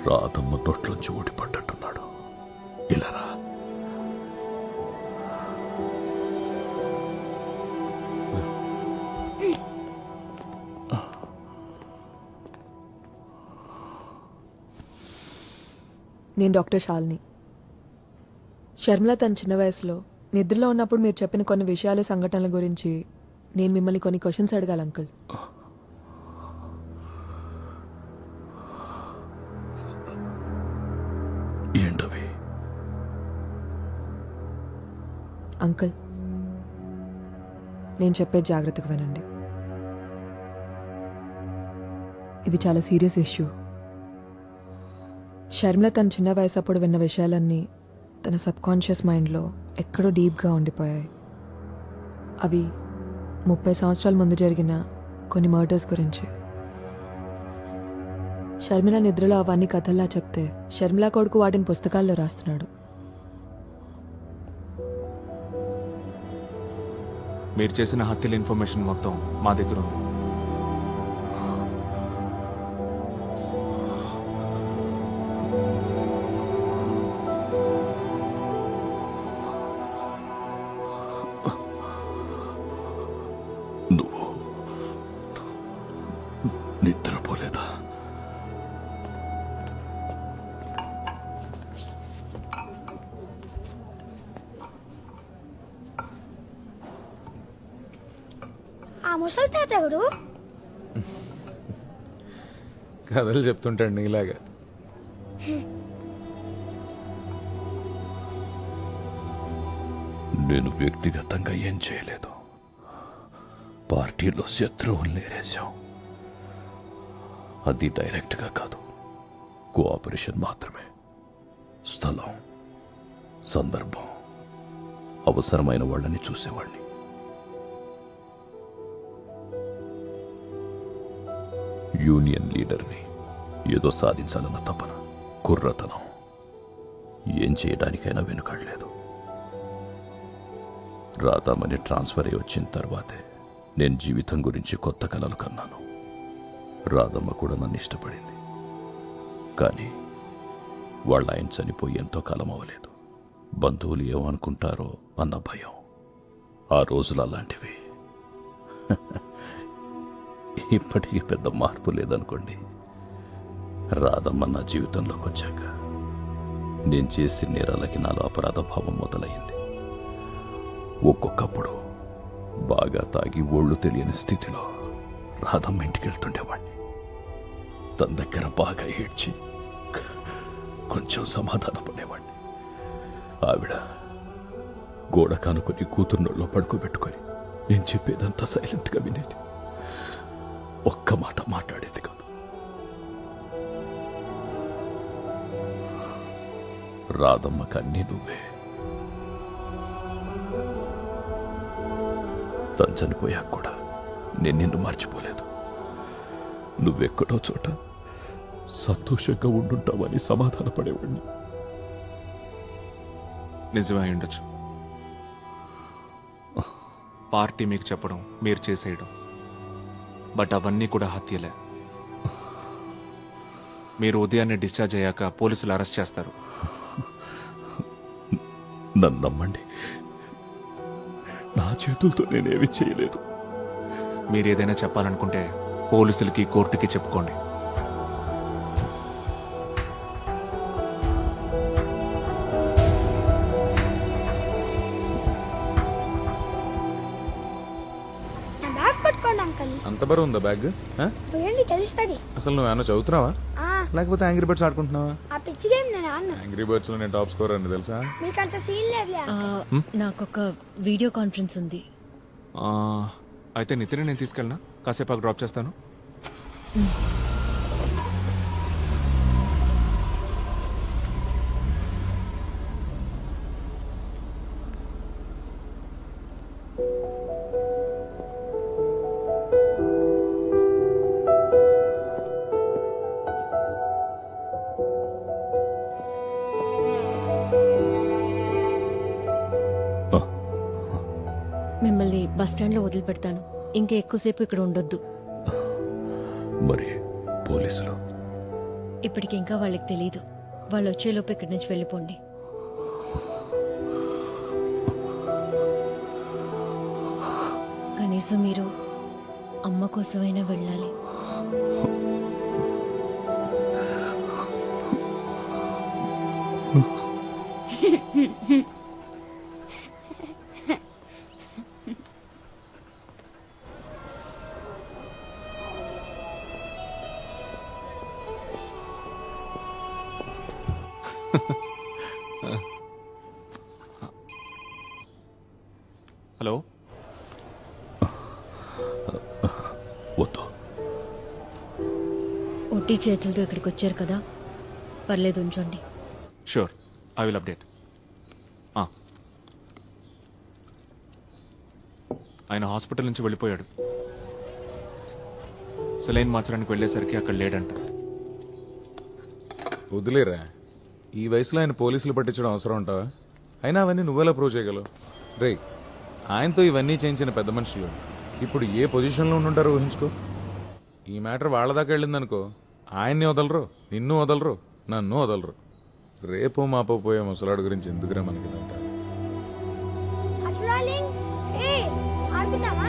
రాధమ్మ నోట్లోంచి ఊడిపడ్డట్టున్నాడు. ఇలారా నేను డాక్టర్ శాలిని. షర్మిల తన చిన్న వయసులో నిద్రలో ఉన్నప్పుడు మీరు చెప్పిన కొన్ని విషయాలు సంఘటనల గురించి నేను మిమ్మల్ని కొన్ని క్వశ్చన్స్ అడగాలి అంకుల్. ఏంటవి? అంకుల్, నేను చెప్పేది జాగ్రత్తగా వినండి. ఇది చాలా సీరియస్ ఇష్యూ. షర్మిల తన చిన్న వయసు అప్పుడు విన్న విషయాలన్నీ తన సబ్ కాన్షియస్ మైండ్లో ఎక్కడో డీప్గా ఉండిపోయాయి. అవి 30 సంవత్సరాల ముందు జరిగిన కొన్ని మర్డర్స్ గురించి. షర్మిల నిద్రలో అవన్నీ కథల్లా చెప్తే షర్మిల కొడుకు వాటిని పుస్తకాల్లో రాస్తున్నాడు. మీరు చేసిన హత్యల ఇన్ఫర్మేషన్ మొత్తం మా దగ్గర ఉంది. నువ్వు నిద్రపోలేదా? ఆ ముసలి తాత ఎవరు? కథలు చెప్తుంటాడు నీలాగా. నేను వ్యక్తిగతంగా ఏం చేయలేదు. పార్టీలో శత్రువుల్ని నేరేశాం. అది డైరెక్ట్గా కాదు, కోఆపరేషన్ మాత్రమే. స్థలం, సందర్భం, అవసరమైన వాళ్ళని చూసేవాడిని. యూనియన్ లీడర్ని, ఏదో సాధించాలన్న తపన, కుర్రతనం, ఏం చేయడానికైనా వెనుకాడలేదు. రాధామణి ట్రాన్స్ఫర్ అయి వచ్చిన తర్వాతే నేను జీవితం గురించి కొత్త కలలు కన్నాను. రాధమ్మ కూడా నన్ను ఇష్టపడింది. కానీ వాళ్ళ ఆయన చనిపోయి ఎంతో కాలం అవ్వలేదు. బంధువులు ఏమనుకుంటారో అన్న భయం. ఆ రోజులు అలాంటివి. ఇప్పటికీ పెద్ద మార్పు లేదనుకోండి. రాధమ్మ నా జీవితంలోకి వచ్చాక నేను చేసిన నేరాలకి నాలో అపరాధ భావం మొదలైంది. ఒక్కొక్కప్పుడు బాగా తాగి ఒళ్ళు తెలియని స్థితిలో రాధమ్మ ఇంటికి వెళ్తుండేవాడిని. తన దగ్గర బాగా ఏడ్చి కొంచెం సమాధాన పడేవాడిని. ఆవిడ గోడ కానుకొని కూతుర్నోళ్ళలో పడుకోబెట్టుకొని నేను చెప్పేదంతా సైలెంట్గా వినేది. ఒక్క మాట మాట్లాడేది కాదు. రాధమ్మకి అన్నీ నువ్వే. తను చనిపోయాక కూడా నేను నిన్ను మర్చిపోలేదు. నువ్వెక్కడో చోట సంతోషంగా ఉండుంటావని సమాధాన పడేవాడిని. నిజమే అయి ఉండొచ్చు. పార్టీ మీకు చెప్పడం, మీరు చేసేయడం, బట్ అవన్నీ కూడా హత్యలే. మీరు ఉదయాన్నే డిశ్చార్జ్ అయ్యాక పోలీసులు అరెస్ట్ చేస్తారు. నన్ను నమ్మండి, నా చేతులతో నేనేమి చేయలేదు. మీరు ఏదైనా చెప్పాలనుకుంటే పోలీసులకి, కోర్టుకి చెప్పుకోండి. నా బ్యాగ్ పట్టుకోండి అంకల్. అంత బరువు ఉందా బ్యాగ్? పోయండి తెలుస్తుంది. అసలు నువ్వు ఏమన్నా చదువుతున్నావా లేకపోతే యాంగ్రీ బర్డ్స్ ఆడుకుంటున్నావా? ఆ పిచ్చి గేమ్ నేను ఆడను. యాంగ్రీ బర్డ్స్ లో నేను టాప్ స్కోర్ అని తెలుసా? మీకు అంత సీన్ లేదులే. నాకొక వీడియో కాన్ఫరెన్స్ ఉంది. అయితే నితిన్ నేను తీసుకెళ్ళినా, కాసేపు డ్రాప్ చేస్తాను. మిమ్మల్ని బస్ స్టాండ్ లో వదిలిపెడతాను. ఇంకా ఎక్కువసేపు ఇక్కడ ఉండొద్దు. మరి పోలీసులు? ఇప్పటికి ఇంకా వాళ్ళకి తెలియదు. వాళ్ళు వచ్చేలోపు ఇక్కడి నుంచి వెళ్ళిపోండి. కనీసం మీరు అమ్మ కోసమైనా వెళ్ళాలి. హలో, వద్దు. ఒట్టి చేతులతో ఇక్కడికి వచ్చారు కదా, పర్లేదు ఉంచండి. Sure, I will update. ఆయన హాస్పిటల్ నుంచి వెళ్ళిపోయాడు. సెలైన్ మార్చడానికి వెళ్ళేసరికి అక్కడ లేడంట. వదిలేరా, ఈ వయసులో ఆయన పోలీసులు పట్టించడం అవసరం ఉంటావా? అయినా అవన్నీ నువ్వెలా ప్రూవ్ చేయగలవు? రే, ఆయనతో ఇవన్నీ చేయించిన పెద్ద మనుషులు ఇప్పుడు ఏ పొజిషన్లో ఉండుంటారో ఊహించుకో. ఈ మ్యాటర్ వాళ్ళ దాకా వెళ్ళిందనుకో, ఆయన్ని వదలరు, నిన్ను వదలరు, నన్ను వదలరు. రేపో మాపో పోయే ముసలాడు గురించి ఎందుకురా మనకి ఇదంతా? చూడాలి ఏ ఆడుకుందామా?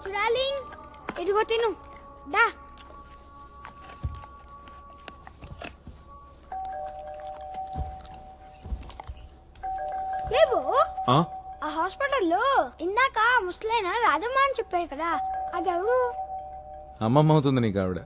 చూడాలి ఇదిగో తిను దా. లేవు ఆ? ఆ హాస్పిటల్లో ఇందాక ముసలైన రాధమ్మ అని చెప్పాడు కదా, అది ఎవరు? అమ్మమ్మ అవుతుంది నీకు ఆవిడ.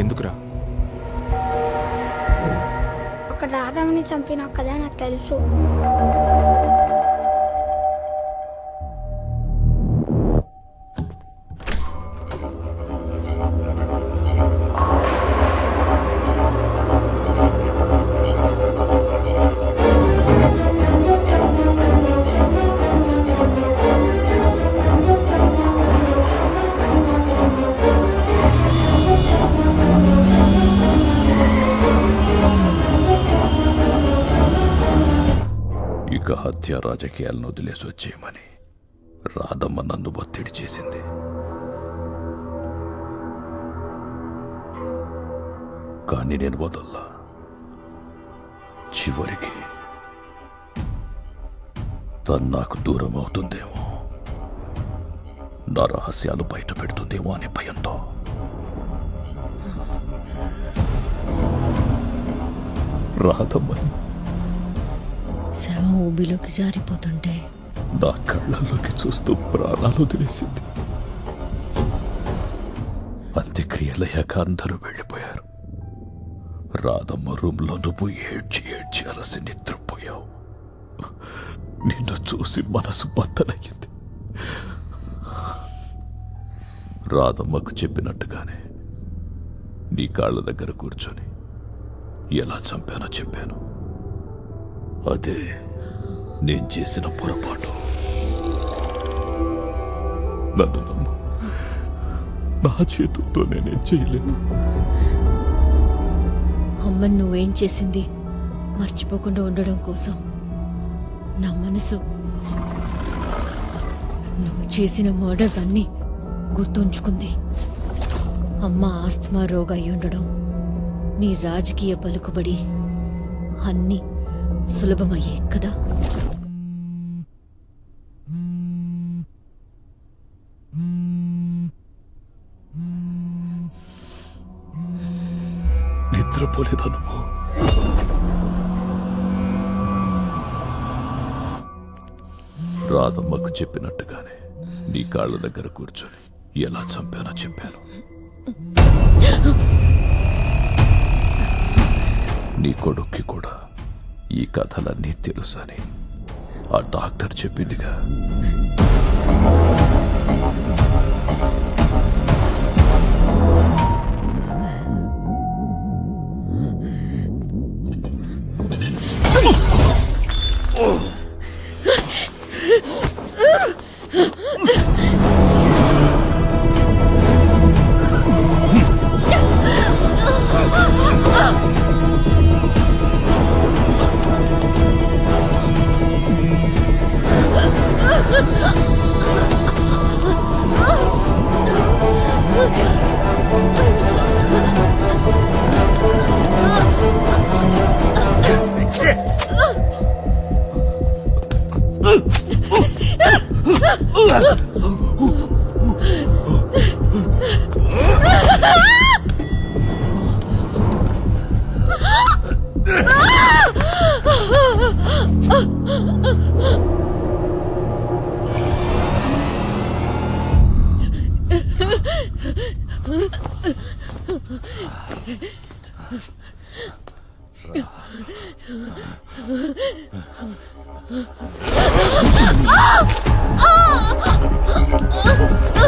ఎందుకురా? ఒక రాధమ్మని చంపినావు కదా, నాకు తెలుసు. ఇక హత్య రాజకీయాలను వదిలేసి వచ్చేయమని రాధమ్మ నన్ను ఒత్తిడి చేసింది. కానీ నేను వదల్లా. చివరికి తను నాకు దూరం అవుతుందేమో, నా రహస్యాలు బయట పెడుతుందేమో అనే భయంతో రాధమ్మని శవం ఊబిలోకి జారిపోతుంటే నా కళ్ళల్లోకి చూస్తూ ప్రాణాలు వదిలేసింది. అంత్యక్రియలయ్యాక అందరూ వెళ్ళిపోయారు. రాధమ్మ రూమ్లో నువ్వు ఏడ్చి ఏడ్చి అలసి నిద్రపోయావు. నిన్ను చూసి మనసు బద్దలయ్యింది. రాధమ్మకు చెప్పినట్టుగానే నీ కాళ్ళ దగ్గర కూర్చొని ఎలా చంపానో చెప్పాను. అదే నేను చేసిన పొరపాటు. నన్ను నమ్ము, నా చేతులతో నేనేం చేయలేదు. అమ్మని నువ్వేం చేసింది మర్చిపోకుండా ఉండడం కోసం నా మనసు నువ్వు చేసిన మర్డర్స్ అన్నీ గుర్తుంచుకుంది. అమ్మ ఆస్తమా రోగ అయి ఉండడం, నీ రాజకీయ పలుకుబడి అన్నీ సులభమయ్యే కదా. నిద్రపోలేదా నువ్వు? రాధమ్మకు చెప్పినట్టుగానే నీ కాళ్ళ దగ్గర కూర్చొని ఎలా చంపానో చెప్పాను. నీ కొడుక్కి కూడా ఈ కథలన్నీ తెలుసని ఆ డాక్టర్ చెప్పిందిగా. Ah!